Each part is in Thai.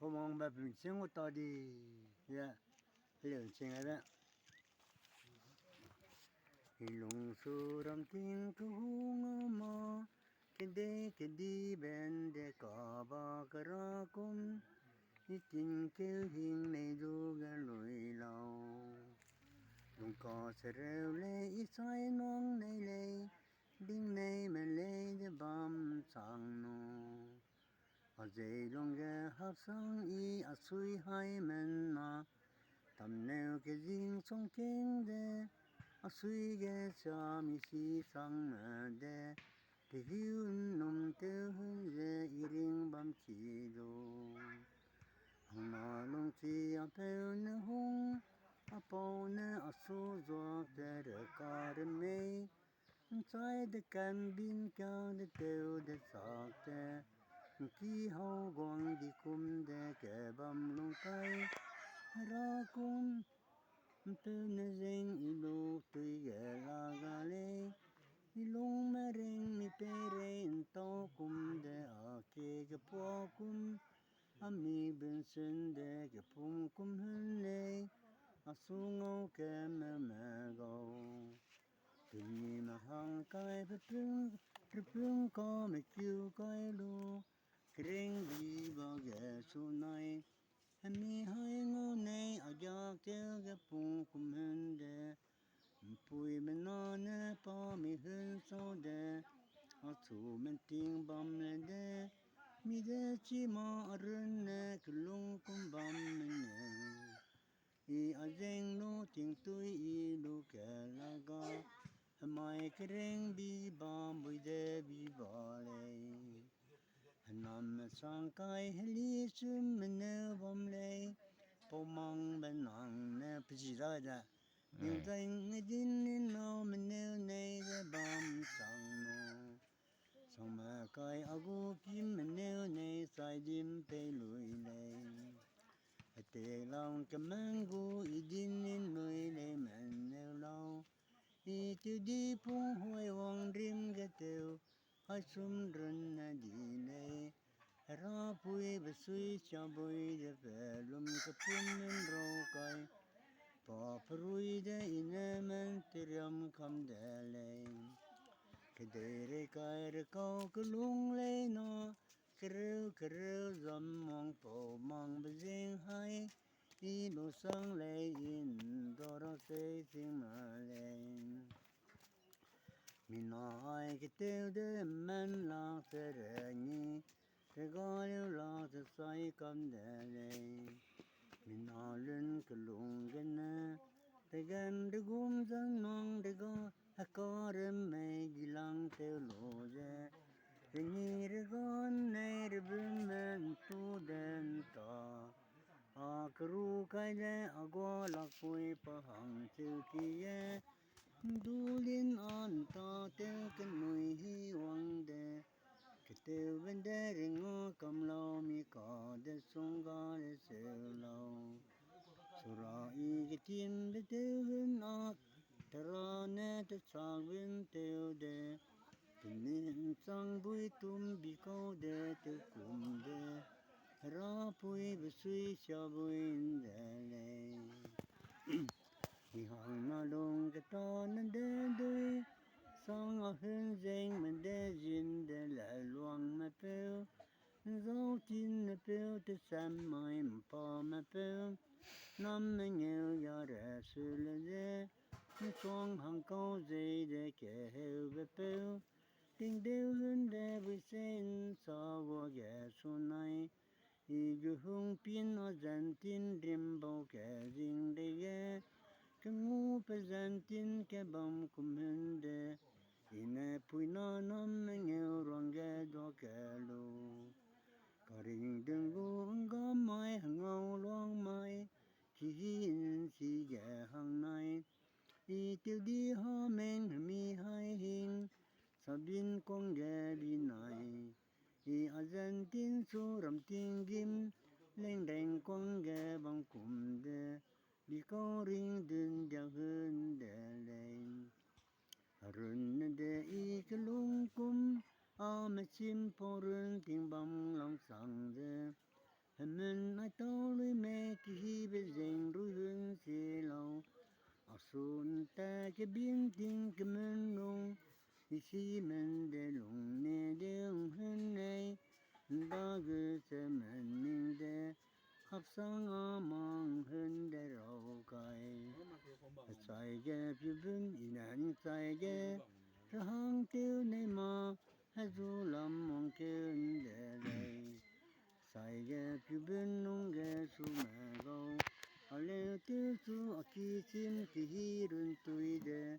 พอมองแบบเป็นเสียงว่าต่อดีเนี่ยเรื่องจริงอะไรแบบฮิลงสุรำทิ้งทุงมาเคดีเบนเดกาบากราคุมฮิติงเคลหิงในดูกันลอยลาวลุงก็เสรวเลยอีสายน้องในเลยดิ้งในมันเลยจะบำสังโนอาเจลงแกหับสังอีอาสุยให้มันมาทำแนวแกยิงส่งเก่งเดอาสุยแกจะมีสีสังมาเดที่หิวนมเตอหุ่นเจอีริงบำชีโดหังนาลงที่อาเปวเนหงอาเปาเนอาสุจวกเดเรการเมย์ใจเดกันบินกาเดเตวเดสักเดที่เฮากวางดีคุมเดแกบำลงไปรักคุมเตือนเริงอีลูกตุยแกลากาเลอีลุงมาเริงมีเปเรนโตคุมเดอาเกกพวคุมอามีบินสินเดกพุงคุมหันเลอาสุงเอาแกมแม่กาถึงมีมาหังกายเพึ่งก็ไม่คิวกายลูเกรงดีบ่แกสุนัยให้มีให้งูในอาอยากเจอกับพุงคุมหันเดปุยมันนอนเนปอมีหันโซเดอาสูมันติงบำเลเดมีเดชิมาอรุณเนกลุงคุมบำมันเนอีอาเจงโนติงตุยอีลูกแกลากาไม่เกรงบีบามบุยเดบีบาเลยนำสังกายเฮลิซุมเนบอมเลยปอมังเป็นนังเนปจิราดายิ่งใจดินนินเอามันเนวในเดบามสังโนสมัยกายอากูกิมมันเนวในสายดิมไปลุยเลยเตะลองกำมังกูอีดินนินลุยเลยมันเนวลองอีติวดีพุงหวยวังริมกะเตวให้สุมรันนาดีเลยราปุยบสุยชาบุยเดเปลุมกะพุนมันรอกายปอพรุยเดอินมันเตรียมคำเดเลยกะเดเรกายเรกากลุงเลยนะกระเร็วจำมองปอมังบะเจงให้อีลูสังเลยอินดอรเซซิงมาเลยมีน้อยก็เตียวเดมันลากเสรณีเรกาเลี้ยวลากจะใส่คำเดเลยมีน้อลื่นก็ลงกันนะแต่กันเดกุมจังน้องเดก็ฮักการะไม่กิลังเตียวโลเจเรนีเรกอนในเรบิมมันตูเดนตาอาครูกายเดอากวาลักปุยปะหังซิลกีเยดูลินอันตาเตกันหนุ่ยฮิวังเดกเตวันเดริงอกำลามีกาเดสงกาเดเซลาสุราอีกทิมเดเตวินอักตราเนตชาวินเตวเดตุนินสังบุยตุมบิโกเดตุคุมเดราปุยบสุยชาบุยเดเลมีห้องนอนลงกระตอนนั้นเดินด้วยสองเอาหืนเจงมันเดินยินเดินละลวงมาเปลวเจ้าจินมาเปลวแต่สามไม่มาพอมาเปลวน้ำมันเงียวยาเรสุลเดมีสองหังเก้าใจเดแก่เฮวเปลวติงเดียวหืนเดวิเซนสาวแก่สุนัยอีกหุงปินอจันตินริมบ่แก่จิงเดแก่que mu pesantin que bam kumende ine puina nam nge ronge do kelo karing dengu nga mai ngau long mai ki hin si ge hang nai i tiêu đi ha men mi hai hin sabin kong ge bi nai i argentin su ram ting gim leng deng kong ge bang kum de đi có riêng đừng giang hơn để lên rừng để ý cái lung cung mà chim po rừng tiếng bông lòng sẵn de mình tình cái mình nông thì si mình để lùng nè đường hơn này ba người sẽ mình ninh để hấp sang mong hơn để rau cải sai cái phía bên ý nạn sai cái ra hàng tiêu này mà hay dù làm mong kêu để đây sai cái phía bên nông cái su mà gâu ở lêu tiêu su ở kia chim thì hi run tui để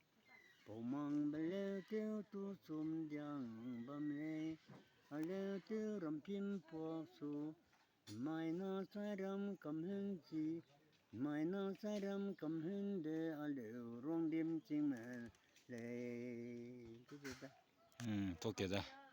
bộ mang bê lêu tiêu tu sum giang bầm lê ở lêu tiêu rầm phim po su mai nó sai ram cầm hên chi mai nó sai ram cầm hên để ở lêu rong đêm chim mẹ lê cái gì ta 嗯，都给的。